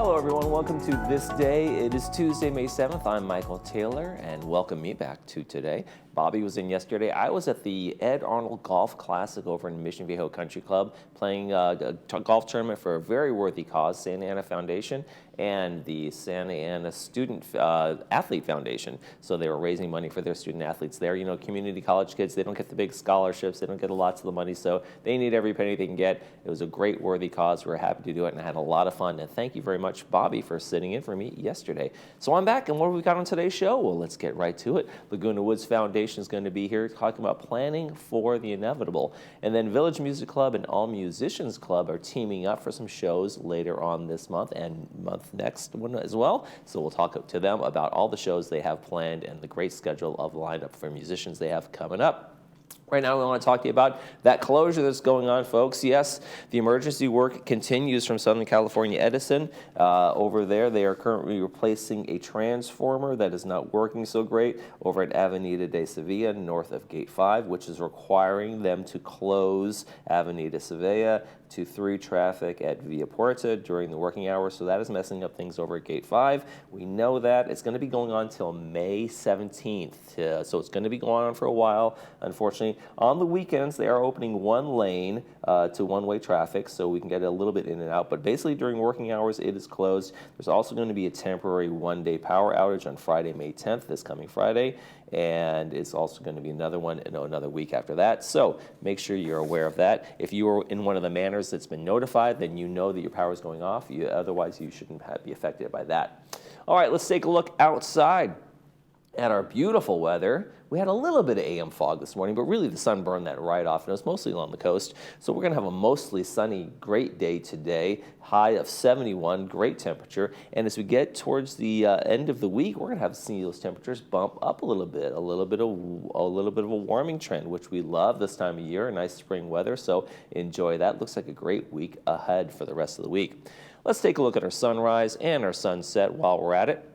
Hello everyone, welcome to This Day. It is Tuesday, May 7th. I'm Michael Taylor and welcome me back to today. Bobby was in yesterday. I was at the Ed Arnold Golf Classic over in Mission Viejo Country Club playing a golf tournament for a very worthy cause, Santa Ana Foundation and the Santa Ana Student Athlete Foundation. So they were raising money for their student athletes there. You know, community college kids, they don't get the big scholarships, they don't get lots of the money, so they need every penny they can get. It was a great worthy cause. We were happy to do it and I had a lot of fun. And thank you very much, Bobby, for sitting in for me yesterday. So I'm back, and what have we got on today's show? Well, let's get right to it. Laguna Woods Foundation is going to be here talking about planning for the inevitable. And then Village Music Club and All Musicians Club are teaming up for some shows later on this month and next one as well. So we'll talk to them about all the shows they have planned and the great schedule of lineup for musicians they have coming up. Right now, we want to talk to you about that closure that's going on, folks. Yes, the emergency work continues from Southern California Edison. Over there, they are currently replacing a transformer that is not working so great over at Avenida de Sevilla, north of Gate 5, which is requiring them to close Avenida Sevilla to 3 traffic at Via Puerta during the working hours. So that is messing up things over at Gate 5. We know that. It's going to be going on till May 17th. So it's going to be going on for a while, unfortunately. On the weekends, they are opening one lane to one-way traffic, so we can get a little bit in and out. But basically, during working hours, it is closed. There's also going to be a temporary one-day power outage on Friday, May 10th, this coming Friday. And it's also going to be another one, another week after that. So make sure you're aware of that. If you are in one of the manors that's been notified, then you know that your power is going off. Otherwise, you shouldn't be affected by that. All right, let's take a look outside at our beautiful weather. We had a little bit of AM fog this morning, but really the sun burned that right off, and it was mostly along the coast. So we're going to have a mostly sunny, great day today, high of 71, great temperature. And as we get towards the end of the week, we're going to see those temperatures bump up a little bit of a warming trend, which we love this time of year, nice spring weather. So enjoy that. Looks like a great week ahead for the rest of the week. Let's take a look at our sunrise and our sunset while we're at it.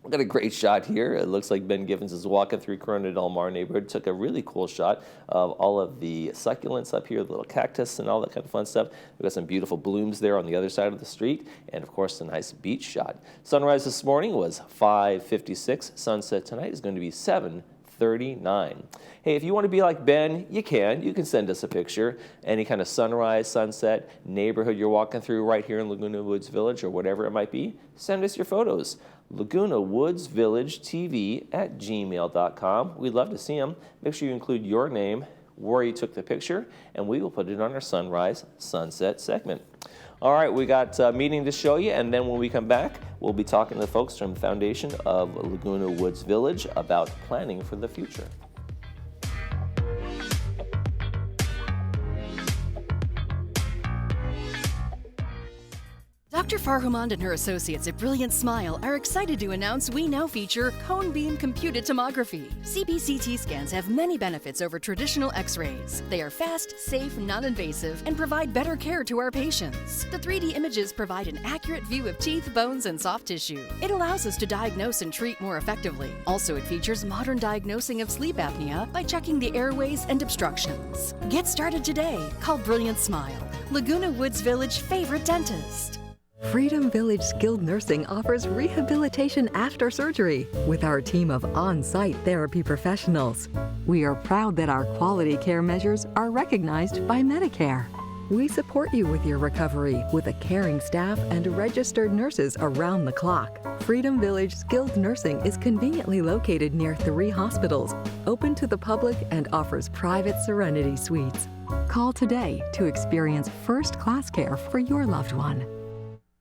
We've got a great shot here. It looks like Ben Givens is walking through Corona Del Mar neighborhood. Took a really cool shot of all of the succulents up here, the little cactus and all that kind of fun stuff. We've got some beautiful blooms there on the other side of the street. And, of course, a nice beach shot. Sunrise this morning was 5:56. Sunset tonight is going to be 7:39. Hey, if you want to be like Ben, you can. You can send us a picture. Any kind of sunrise, sunset, neighborhood you're walking through right here in Laguna Woods Village or whatever it might be, send us your photos. Laguna Woods Village TV at gmail.com. We'd love to see them. Make sure you include your name, where you took the picture, and we will put it on our sunrise, sunset segment. All right, we got a meeting to show you, and then when we come back, we'll be talking to the folks from the foundation of Laguna Woods Village about planning for the future. Dr. Farhumand and her associates at Brilliant Smile are excited to announce we now feature cone beam computed tomography. CBCT scans have many benefits over traditional x-rays. They are fast, safe, non-invasive, and provide better care to our patients. The 3D images provide an accurate view of teeth, bones, and soft tissue. It allows us to diagnose and treat more effectively. Also, it features modern diagnosing of sleep apnea by checking the airways and obstructions. Get started today. Call Brilliant Smile, Laguna Woods Village favorite dentist. Freedom Village Skilled Nursing offers rehabilitation after surgery with our team of on-site therapy professionals. We are proud that our quality care measures are recognized by Medicare. We support you with your recovery with a caring staff and registered nurses around the clock. Freedom Village Skilled Nursing is conveniently located near 3 hospitals, open to the public, and offers private Serenity suites. Call today to experience first-class care for your loved one.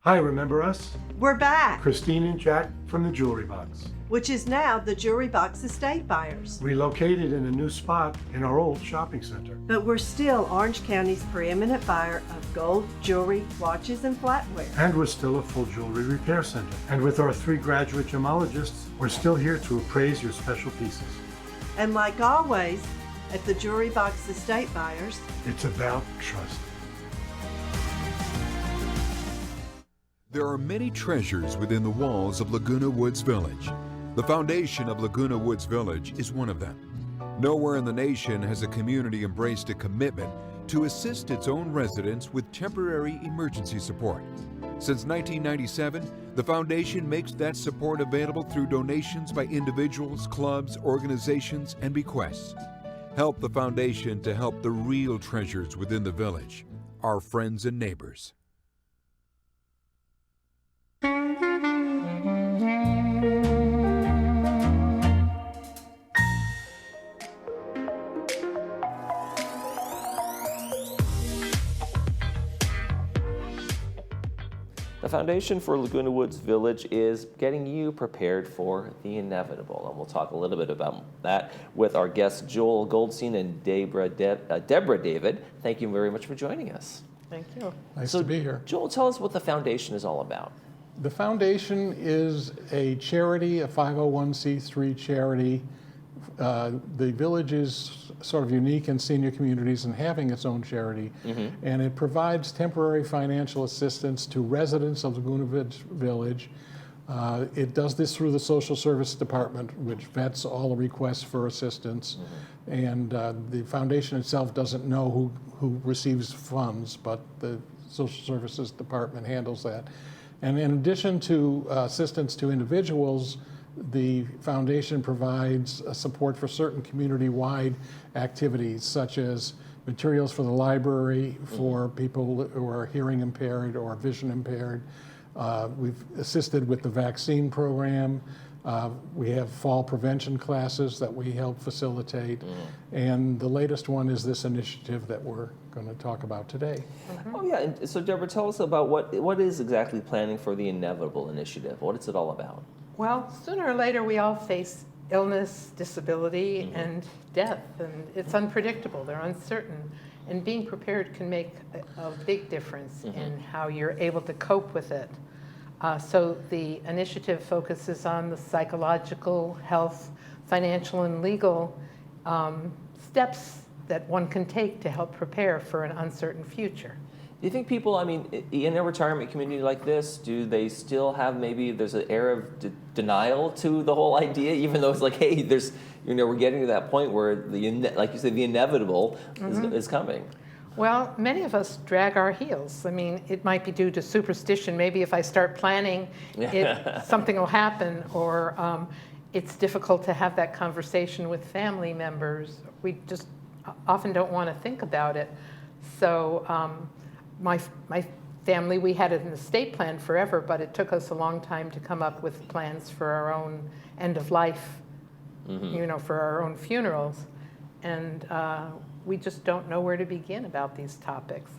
Hi, remember us? We're back, Christine and Jack from the Jewelry Box. which is now the Jewelry Box Estate Buyers. Relocated in a new spot in our old shopping center. But we're still Orange County's preeminent buyer of gold, jewelry, watches, and flatware. And we're still a full jewelry repair center. And with our 3 graduate gemologists, we're still here to appraise your special pieces. And like always, at the Jewelry Box Estate Buyers, it's about trust. There are many treasures within the walls of Laguna Woods Village. The foundation of Laguna Woods Village is one of them. Nowhere in the nation has a community embraced a commitment to assist its own residents with temporary emergency support. Since 1997, the foundation makes that support available through donations by individuals, clubs, organizations, and bequests. Help the foundation to help the real treasures within the village, our friends and neighbors. The foundation for Laguna Woods Village is getting you prepared for the inevitable, and we'll talk a little bit about that with our guests Joel Goldstein and Deborah David. Thank you very much for joining us. Thank you. Nice to be here. Joel, tell us what the foundation is all about. The foundation is a charity, a 501c3 charity. The village is sort of unique in senior communities in having its own charity, and it provides temporary financial assistance to residents of Laguna Woods Village. It does this through the Social Service Department, which vets all the requests for assistance, and the foundation itself doesn't know who receives funds, but the Social Services Department handles that. And in addition to assistance to individuals, the foundation provides support for certain community-wide activities, such as materials for the library for people who are hearing impaired or vision impaired. We've assisted with the vaccine program. We have fall prevention classes that we help facilitate. And the latest one is this initiative that we're going to talk about today. Oh yeah, and so Deborah, tell us about what is exactly Planning for the Inevitable initiative. What is it all about? Well, sooner or later we all face illness, disability, and death, and it's unpredictable, they're uncertain, and being prepared can make a big difference in how you're able to cope with it. So the initiative focuses on the psychological, health, financial, and legal steps that one can take to help prepare for an uncertain future. Do you think people, I mean, in a retirement community like this, do they still have maybe there's an air of denial to the whole idea, even though it's like, hey, there's, we're getting to that point where like you said, the inevitable is coming. Well, many of us drag our heels. I mean, it might be due to superstition. Maybe if I start planning, something will happen, or it's difficult to have that conversation with family members. We just often don't want to think about it. So my family, we had an estate plan forever, but it took us a long time to come up with plans for our own end of life, for our own funerals. And we just don't know where to begin about these topics.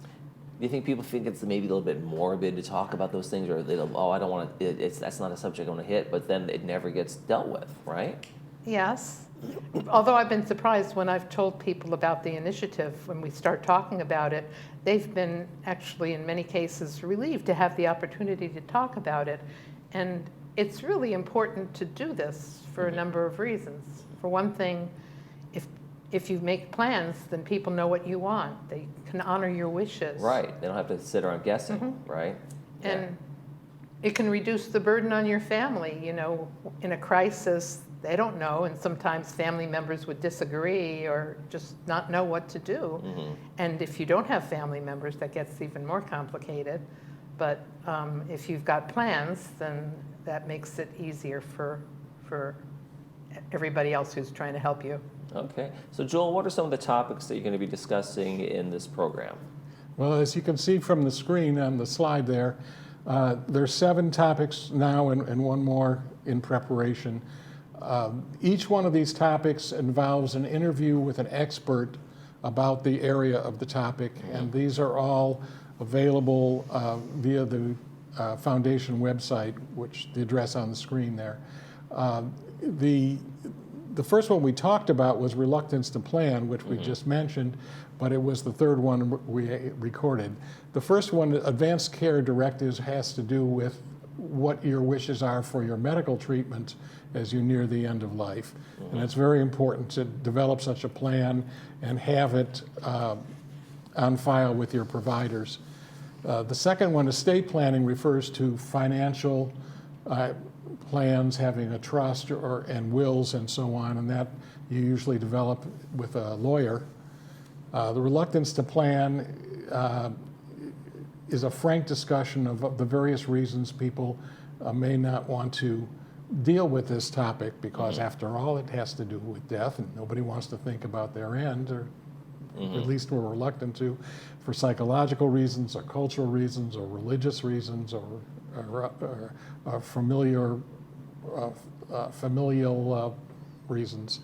Do you think people think it's maybe a little bit morbid to talk about those things, or I don't want to, that's not a subject I want to hit, but then it never gets dealt with, right? Yes. Although I've been surprised when I've told people about the initiative, when we start talking about it, they've been actually in many cases relieved to have the opportunity to talk about it. And it's really important to do this for a number of reasons. For one thing, if you make plans, then people know what you want. They can honor your wishes. Right. They don't have to sit around guessing, right? And it can reduce the burden on your family. In a crisis, they don't know, and sometimes family members would disagree or just not know what to do. And if you don't have family members, that gets even more complicated. But if you've got plans, then that makes it easier for everybody else who's trying to help you. Okay. So Joel, what are some of the topics that you're going to be discussing in this program? Well, as you can see from the screen on the slide there, there's 7 topics now and one more in preparation. Each one of these topics involves an interview with an expert about the area of the topic, and these are all available via the foundation website, which the address on the screen there. The first one we talked about was reluctance to plan, which we just mentioned, but it was the third one we recorded. The first one, advanced care directives, has to do with what your wishes are for your medical treatment as you near the end of life. And it's very important to develop such a plan and have it on file with your providers. The second one, estate planning, refers to financial plans, having a trust and wills and so on, and that you usually develop with a lawyer. The reluctance to plan is a frank discussion of the various reasons people may not want to deal with this topic, because after all, it has to do with death, and nobody wants to think about their end, or at least we're reluctant to, for psychological reasons, or cultural reasons, or religious reasons, or familial reasons.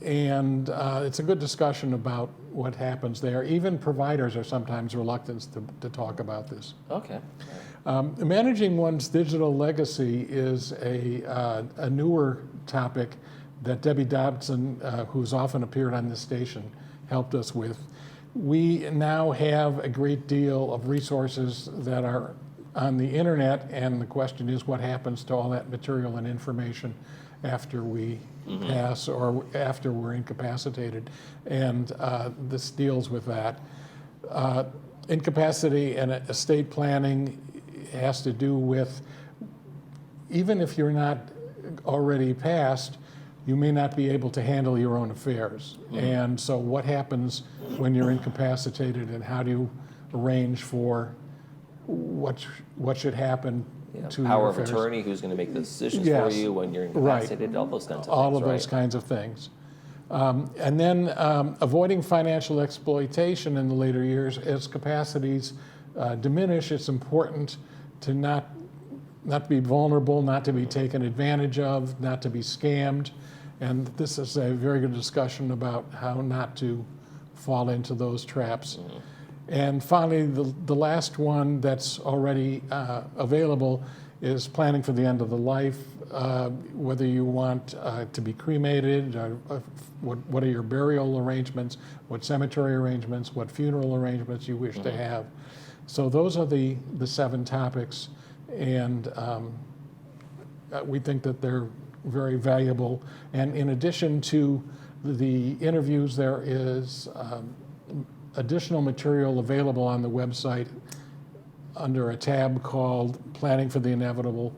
And it's a good discussion about what happens there. Even providers are sometimes reluctant to talk about this. Okay. Managing one's digital legacy is a newer topic that Debbie Dobson, who's often appeared on this station, helped us with. We now have a great deal of resources that are on the internet, and the question is, what happens to all that material and information after we pass or after we're incapacitated? And this deals with that. Incapacity and estate planning has to do with, even if you're not already passed, you may not be able to handle your own affairs. And so what happens when you're incapacitated, and how do you arrange for what should happen to power your of affairs? attorney, who's going to make the decisions Yes. for you when you're Right. incapacitated, all those kinds of All things, of those kinds of things. And then avoiding financial exploitation in the later years. As capacities diminish, it's important to not be vulnerable, not to be taken advantage of, not to be scammed. And this is a very good discussion about how not to fall into those traps. And finally, the last one that's already available is planning for the end of the life, whether you want to be cremated, what are your burial arrangements, what cemetery arrangements, what funeral arrangements you wish to have. So those are the 7 topics, and we think that they're very valuable. And in addition to the interviews, there is additional material available on the website under a tab called Planning for the Inevitable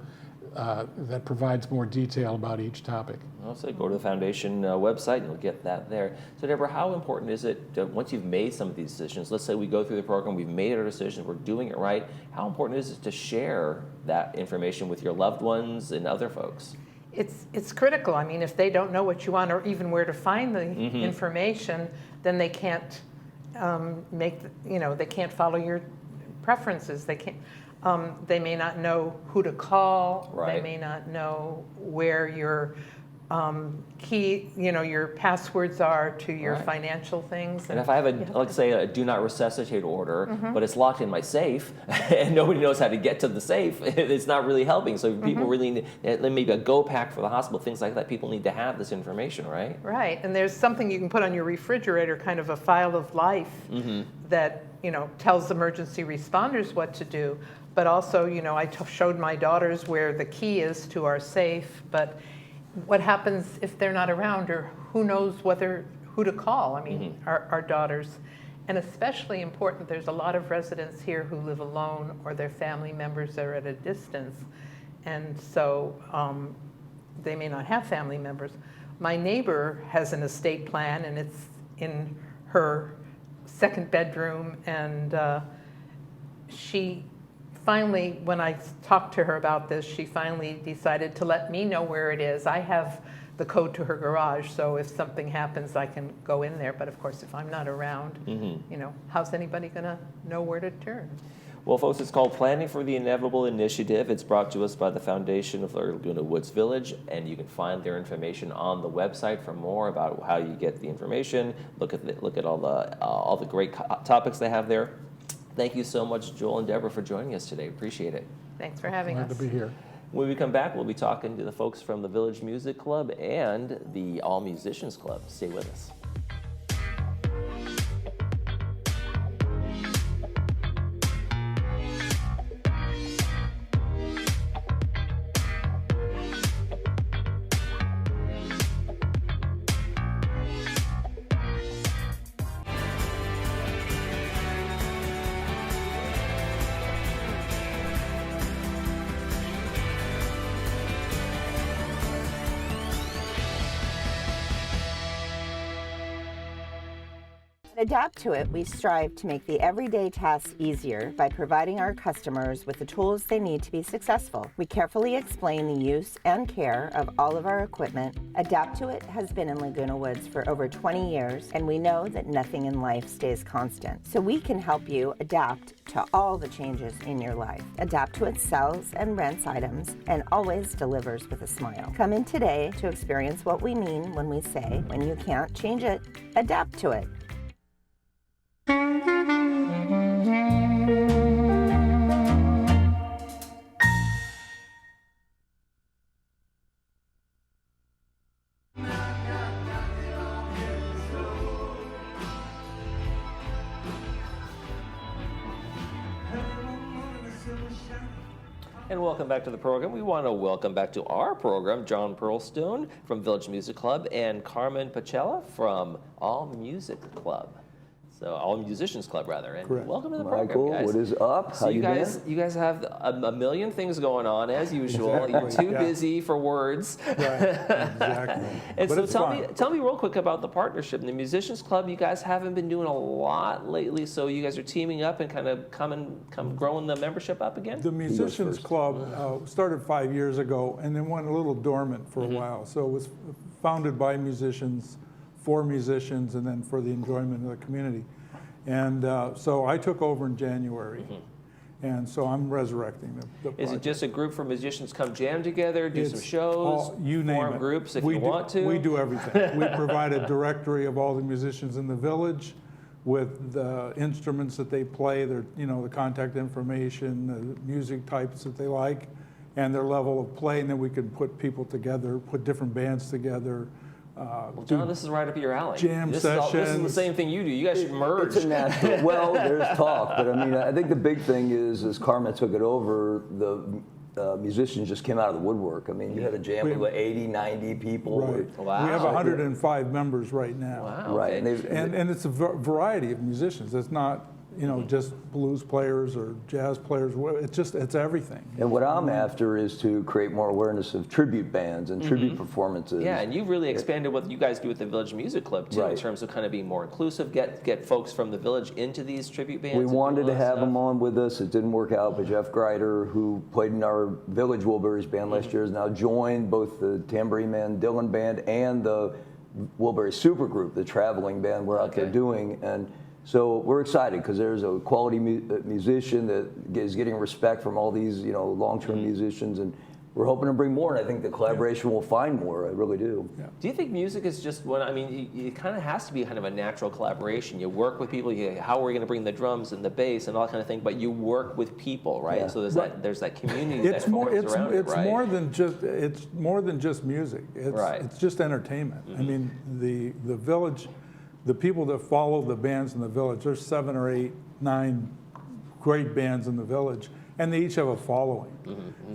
that provides more detail about each topic. I'll say go to the foundation website and you'll get that there. So Deborah, how important is it once you've made some of these decisions, let's say we go through the program, we've made our decisions, we're doing it right, how important is it to share that information with your loved ones and other folks? It's critical. I mean, if they don't know what you want or even where to find the information, then they can't they can't follow your preferences. They can't. They may not know who to call. Right. They may not know where your key, your passwords are to your Right. financial things. And if I have let's say a do not resuscitate order, but it's locked in my safe, and nobody knows how to get to the safe, it's not really helping. So people really need, maybe a go pack for the hospital, things like that. People need to have this information, right? Right, and there's something you can put on your refrigerator, kind of a file of life that tells emergency responders what to do. But also, I showed my daughters where the key is to our safe, but what happens if they're not around, or who knows who to call? I mean, our daughters. And especially important, there's a lot of residents here who live alone, or their family members are at a distance. And so they may not have family members. My neighbor has an estate plan, and it's in her second bedroom, and she finally, when I talked to her about this, she finally decided to let me know where it is. I have the code to her garage, so if something happens, I can go in there. But of course, if I'm not around, how's anybody going to know where to turn? Well, folks, it's called Planning for the Inevitable Initiative. It's brought to us by the Foundation of Laguna Woods Village, and you can find their information on the website for more about how you get the information. Look at all the great topics they have there. Thank you so much, Joel and Deborah, for joining us today. Appreciate it. Thanks for having us. Glad to be here. When we come back, we'll be talking to the folks from the Village Music Club and the All Musicians Club. Stay with us. Adapt to It, we strive to make the everyday tasks easier by providing our customers with the tools they need to be successful. We carefully explain the use and care of all of our equipment. Adapt to It has been in Laguna Woods for over 20 years, and we know that nothing in life stays constant. So we can help you adapt to all the changes in your life. Adapt to It sells and rents items and always delivers with a smile. Come in today to experience what we mean when we say, when you can't change it, adapt to it. And welcome back to the program. We want to welcome back to our program John Pearlstone from Village Music Club and Carmen Pacella from All Music Club. So All Musicians Club, rather. And Correct. Welcome to the Michael, program, guys. what is up? So How you guys, been? you guys have a million things going on as usual. You're too busy for words. Right, exactly. And But so it's tell me real quick about the partnership. In the Musicians Club, you guys haven't been doing a lot lately, so you guys are teaming up and kind of come growing the membership up again? The Musicians Club started 5 years ago and then went a little dormant for a while. So it was founded by musicians, for musicians, and then for the enjoyment of the community. And so I took over in January. And so I'm resurrecting the project. Is it just a group for musicians come jam together, do some shows, you name form it. groups if you want to? We do everything. We provide a directory of all the musicians in the village with the instruments that they play, their, the contact information, the music types that they like, and their level of play. And then we can put people together, put different bands together. Well, John, this is right up your alley. Jam this sessions. This is the same thing you do. You guys should merge. It's a natural. Well, there's talk, but I mean, I think the big thing is, as Carmen took it over, the musicians just came out of the woodwork. I mean, you had a jam with 80, 90 people. Right. Wow. We have 105 members right now. Wow. Right. Okay. And it's a variety of musicians. It's not, just blues players or jazz players. It's everything. And what I'm after is to create more awareness of tribute bands and tribute performances. Yeah, and you've really expanded what you guys do with the Village Music Club too, in terms of kind of being more inclusive, get folks from the village into these tribute bands. We wanted to have them on with us. It didn't work out, but Jeff Greider, who played in our Village Wilburys band last year, has now joined both the Tambourine Man Dylan band and the Wilbury Supergroup, the traveling band we're out there doing. And so we're excited because there's a quality musician that is getting respect from all these, long-term musicians, and we're hoping to bring more. And I think the collaboration will find more. I really do. Yeah. Do you think music is just one? I mean, it kind of has to be kind of a natural collaboration. You work with people. How are we going to bring the drums and the bass and all that kind of thing? But you work with people, right? Yeah. So there's that community. It's that more. forms around it, right? It's more than just music. It's just entertainment. I mean, the village. The people that follow the bands in the village, there's 7 or 8, 9 great bands in the village, and they each have a following.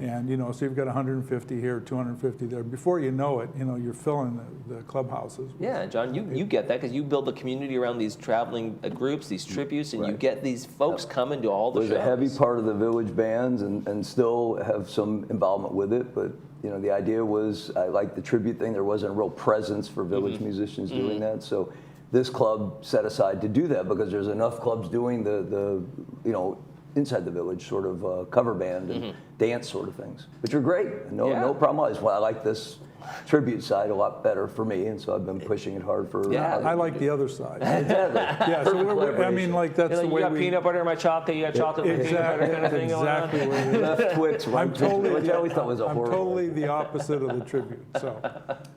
And so you've got 150 here, 250 there. Before you know it, you're filling the clubhouses. Yeah, John, you get that because you build a community around these traveling groups, these tributes, and you get these folks coming to all the shows. There's a heavy part of the village bands and still have some involvement with it, but the idea was, I like the tribute thing. There wasn't a real presence for village musicians doing that, so this club set aside to do that because there's enough clubs doing the inside the village sort of cover band and dance sort of things, which are great. No problem. I like this tribute side a lot better for me, and so I've been pushing it hard for. Yeah, I like the other side. Exactly. Yeah, so I mean, like that's the way you got peanut butter in my chocolate. You got chocolate in my peanut butter kind of thing going on. Exactly what it is. Left Twix, right Twix, which I always thought was a horrible. I'm totally the opposite of the tribute. So,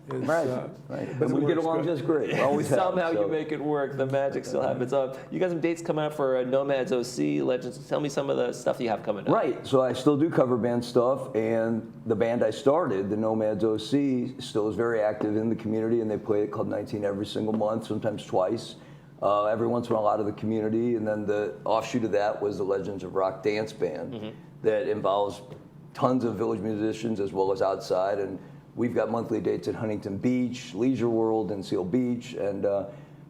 right. But we get along just great. Always somehow you make it work. The magic still happens. You got some dates coming up for Nomads OC Legends. Tell me some of the stuff you have coming up. Right. So I still do cover band stuff, and the band I started, the Nomads OC, still is very active in the community, and they play at Club 19 every single month, sometimes twice. Every once in a while out of the community, and then the offshoot of that was the Legends of Rock dance band that involves tons of village musicians as well as outside, and we've got monthly dates at Huntington Beach, Leisure World, and Seal Beach, and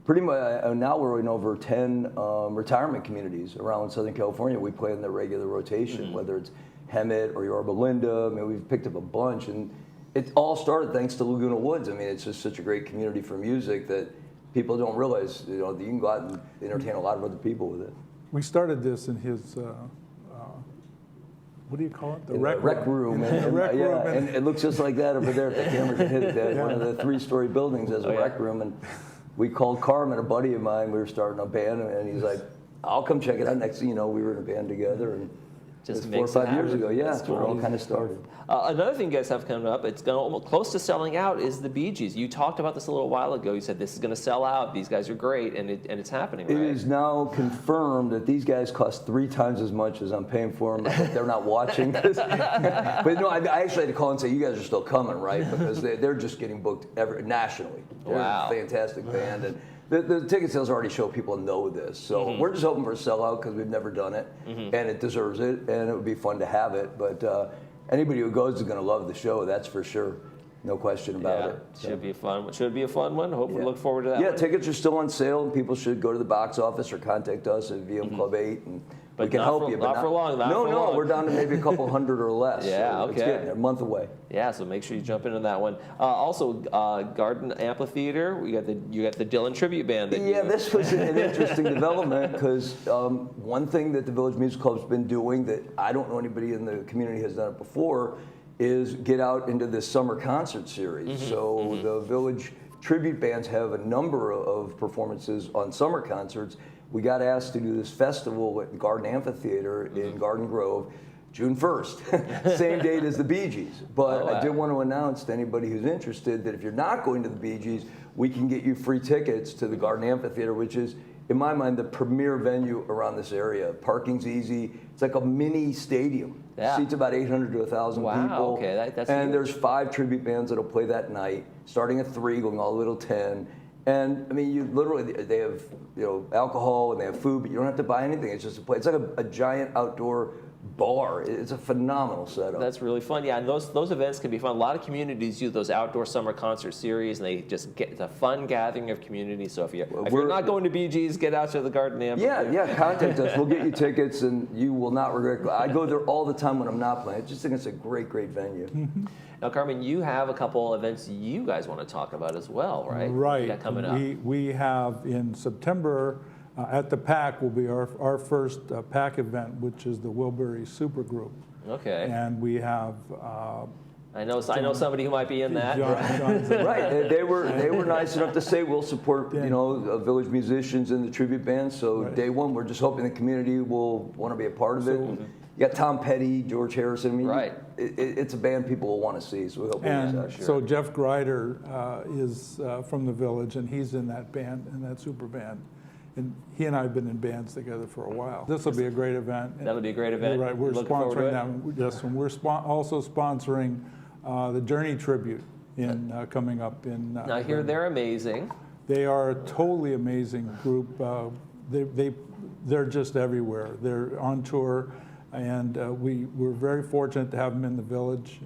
pretty much now we're in over 10 retirement communities around Southern California. We play in the regular rotation, whether it's Hemet or Yorba Linda. I mean, we've picked up a bunch, and it all started thanks to Laguna Woods. I mean, it's just such a great community for music that people don't realize, you know, that you can go out and entertain a lot of other people with it. We started this in his, what do you call it? The rec room. And it looks just like that over there if the camera can hit it. One of the 3-story buildings has a rec room. And we called Carmen, a buddy of mine. We were starting a band, and he's like, I'll come check it out. Next thing you know, we were in a band together. And just 4 or 5 years ago, yeah, that's where it all kind of started. Another thing you guys have coming up, it's almost close to selling out, is the Bee Gees. You talked about this a little while ago. You said this is going to sell out. These guys are great, and it's happening, right? It is now confirmed that these guys cost 3 times as much as I'm paying for them. I hope they're not watching this. But no, I actually had to call and say, you guys are still coming, right? Because they're just getting booked nationally. They're a fantastic band. And the ticket sales already show people know this. So we're just hoping for a sellout because we've never done it. And it deserves it, and it would be fun to have it. But anybody who goes is going to love the show, that's for sure. No question about it. So. Should be a fun one. Hopefully look forward to that one. Tickets are still on sale, and people should go to the box office or contact us at VM Club 8, and we can help you. But not for long. No, we're down to maybe a couple hundred or less. Yeah, so it's getting there, a month away. Yeah, so make sure you jump into that one. Also, Garden Amphitheater. You got the Dylan tribute band. This was an interesting development because one thing that the Village Music Club's been doing that I don't know anybody in the community has done it before is get out into this summer concert series. So the Village tribute bands have a number of performances on summer concerts. We got asked to do this festival at the Garden Amphitheater in Garden Grove, June 1st, same date as the Bee Gees. But I did want to announce to anybody who's interested that if you're not going to the Bee Gees, we can get you free tickets to the Garden Amphitheater, which is, in my mind, the premier venue around this area. Parking's easy. It's like a mini stadium. Seats about 800 to 1,000 people. Okay, that's and huge. There's 5 tribute bands that'll play that night, starting at 3, going all the way till 10. And I mean, you literally, they have alcohol and they have food, but you don't have to buy anything. It's just a place. It's like a giant outdoor bar. It's a phenomenal setup. That's really fun. Yeah, and those events can be fun. A lot of communities do those outdoor summer concert series, and they just get it's a fun gathering of community. So if you're not going to Bee Gees, get out to the Garden Amphitheater. Yeah, contact us. We'll get you tickets, and you will not regret. I go there all the time when I'm not playing. I just think it's a great venue. Now, Carmen, you have a couple events you guys want to talk about as well, right? Right. Yeah, coming up. We have in September at the PAC will be our first PAC event, which is the Wilbury Supergroup. Okay. And we have. I know somebody who might be in that. Right. They were nice enough to say we'll support village musicians and the tribute bands. So day one, we're just hoping the community will want to be a part of it. You got Tom Petty, George Harrison. I mean, it's a band people will want to see. So we hope. And so Jeff Greider is from the Village, and he's in that band, in that super band. And he and I have been in bands together for a while. This will be a great event. That'll be a great event. You're right, we're sponsoring them. Yes, and we're also sponsoring the Journey tribute coming up in. Now, I hear they're amazing. They are a totally amazing group. They're just everywhere. They're on tour, and we're very fortunate to have them in the Village.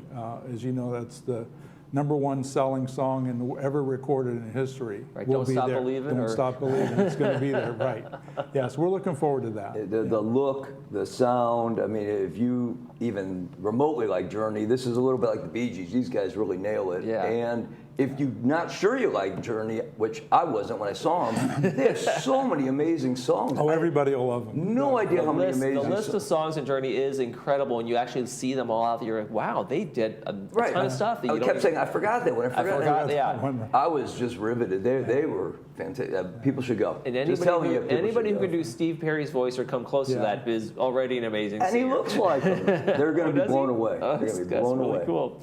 As you know, that's the #1 selling song ever recorded in history. Right, Don't Stop Believing. Don't Stop Believing. It's going to be there, right? Yes, we're looking forward to that. The look, the sound. I mean, if you even remotely like Journey, this is a little bit like the Bee Gees. These guys really nail it. Yeah. And if you're not sure you like Journey, which I wasn't when I saw them, they have so many amazing songs. Oh, everybody will love them. No idea how many amazing songs. The list of songs in Journey is incredible, and you actually see them all out there. You're like, wow, they did a ton of stuff. That I kept saying, I forgot that one. I forgot that. I was just riveted. They were fantastic. People should go. And anybody who can do Steve Perry's voice or come close to that is already an amazing singer. And he looks like him. They're going to be blown away. They're going to be blown away. That's really cool.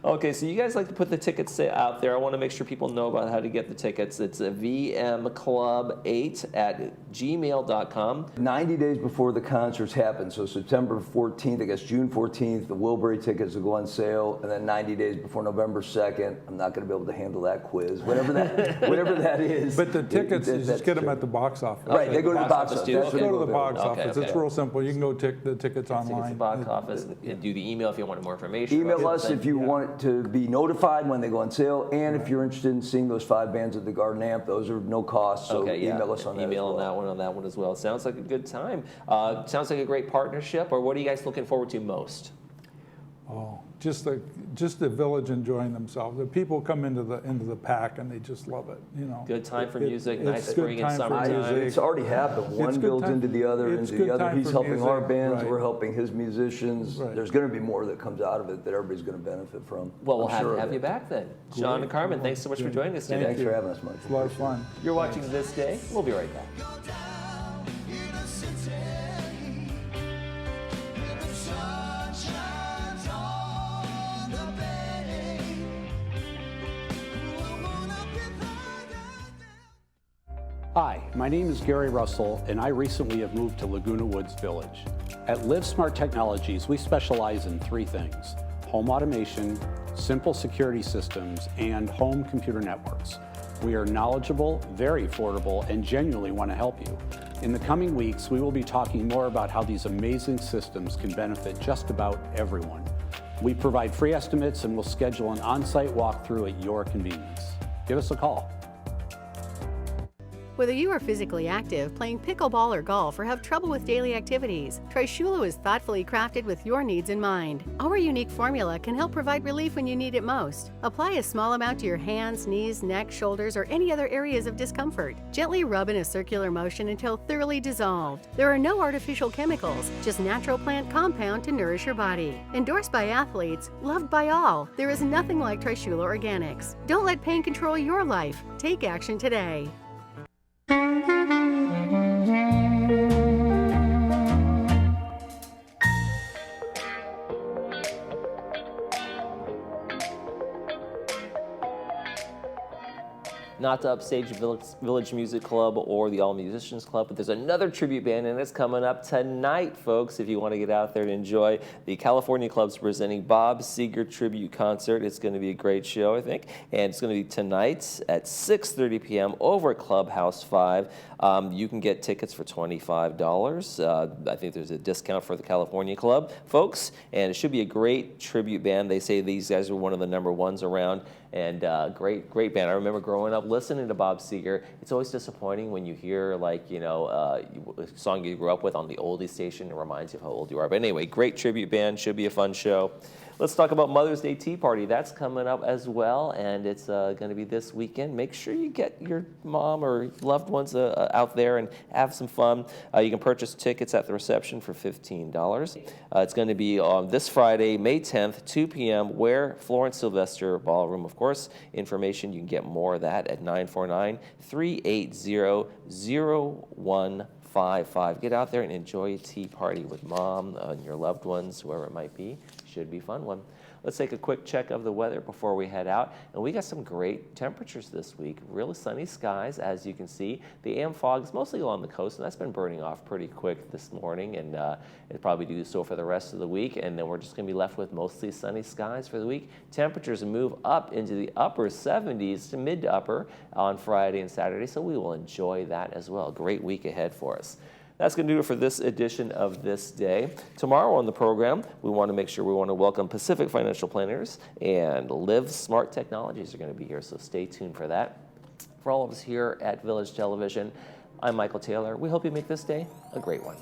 Okay, so you guys like to put the tickets out there. I want to make sure people know about how to get the tickets. It's a vmclub8@gmail.com. 90 days before the concerts happen, so September 14th, I guess June 14th, the Wilbury tickets will go on sale, and then 90 days before November 2nd, I'm not going to be able to handle that quiz, whatever that is. But the tickets, you just get them at the box office. Right, they go to the box office. Just go to the box office. It's real simple. You can go the tickets online. The box office, and do the email if you want more information. Email us if you want to be notified when they go on sale, and if you're interested in seeing those 5 bands at the Garden Amp, those are no cost, so email us on that. Email on that one as well. Sounds like a good time. Sounds like a great partnership. Or what are you guys looking forward to most? Oh, just the village enjoying themselves. The people come into the pack and they just love it. You know, good time for music, nice it's spring good and time for summertime. music. It's already happened. One builds into the other, It's good time He's for helping our music, bands, right. we're helping his musicians. Right. There's going to be more that comes out of it that everybody's going to benefit from. Well, we'll I'm sure of have it. you back then. Sean and Carmen, thanks so much for joining us today. Thanks for having us, Mike. It's a lot of fun. You're watching This Day. We'll be right back. Hi, my name is Gary Russell, and I recently have moved to Laguna Woods Village. At Live Smart Technologies, we specialize in 3 things: home automation, simple security systems, and home computer networks. We are knowledgeable, very affordable, and genuinely want to help you. In the coming weeks, we will be talking more about how these amazing systems can benefit just about everyone. We provide free estimates and will schedule an on-site walkthrough at your convenience. Give us a call. Whether you are physically active, playing pickleball or golf, or have trouble with daily activities, Trishulo is thoughtfully crafted with your needs in mind. Our unique formula can help provide relief when you need it most. Apply a small amount to your hands, knees, neck, shoulders, or any other areas of discomfort. Gently rub in a circular motion until thoroughly dissolved. There are no artificial chemicals, just natural plant compound to nourish your body. Endorsed by athletes, loved by all, there is nothing like Trishulo Organics. Don't let pain control your life. Take action today. Not to upstage Village Music Club or the All Musicians Club, but there's another tribute band, and it's coming up tonight, folks, if you want to get out there and enjoy. The California Club's presenting Bob Seger Tribute Concert. It's going to be a great show, I think, and it's going to be tonight at 6:30 p.m. over at Clubhouse 5. You can get tickets for $25. I think there's a discount for the California Club, folks, and it should be a great tribute band. They say these guys are one of the #1s around, and great band. I remember growing up listening to Bob Seger. It's always disappointing when you hear, like, you know, a song you grew up with on the oldie station. It reminds you of how old you are. But anyway, great tribute band. Should be a fun show. Let's talk about Mother's Day Tea Party. That's coming up as well, and it's going to be this weekend. Make sure you get your mom or loved ones out there and have some fun. You can purchase tickets at the reception for $15. It's going to be on this Friday, May 10th, 2 p.m., where Florence Sylvester Ballroom, of course. Information, you can get more of that at 949-380-0155. Get out there and enjoy a tea party with mom and your loved ones, whoever it might be. Should be a fun one. Let's take a quick check of the weather before we head out. And we got some great temperatures this week. Really sunny skies, as you can see. The AM fog is mostly along the coast, and that's been burning off pretty quick this morning, and it'll probably do so for the rest of the week. And then we're just going to be left with mostly sunny skies for the week. Temperatures move up into the upper 70s to mid to upper on Friday and Saturday, so we will enjoy that as well. Great week ahead for us. That's going to do it for this edition of This Day. Tomorrow on the program, we want to welcome Pacific Financial Planners and Live Smart Technologies are going to be here, so stay tuned for that. For all of us here at Village Television, I'm Michael Taylor. We hope you make this day a great one.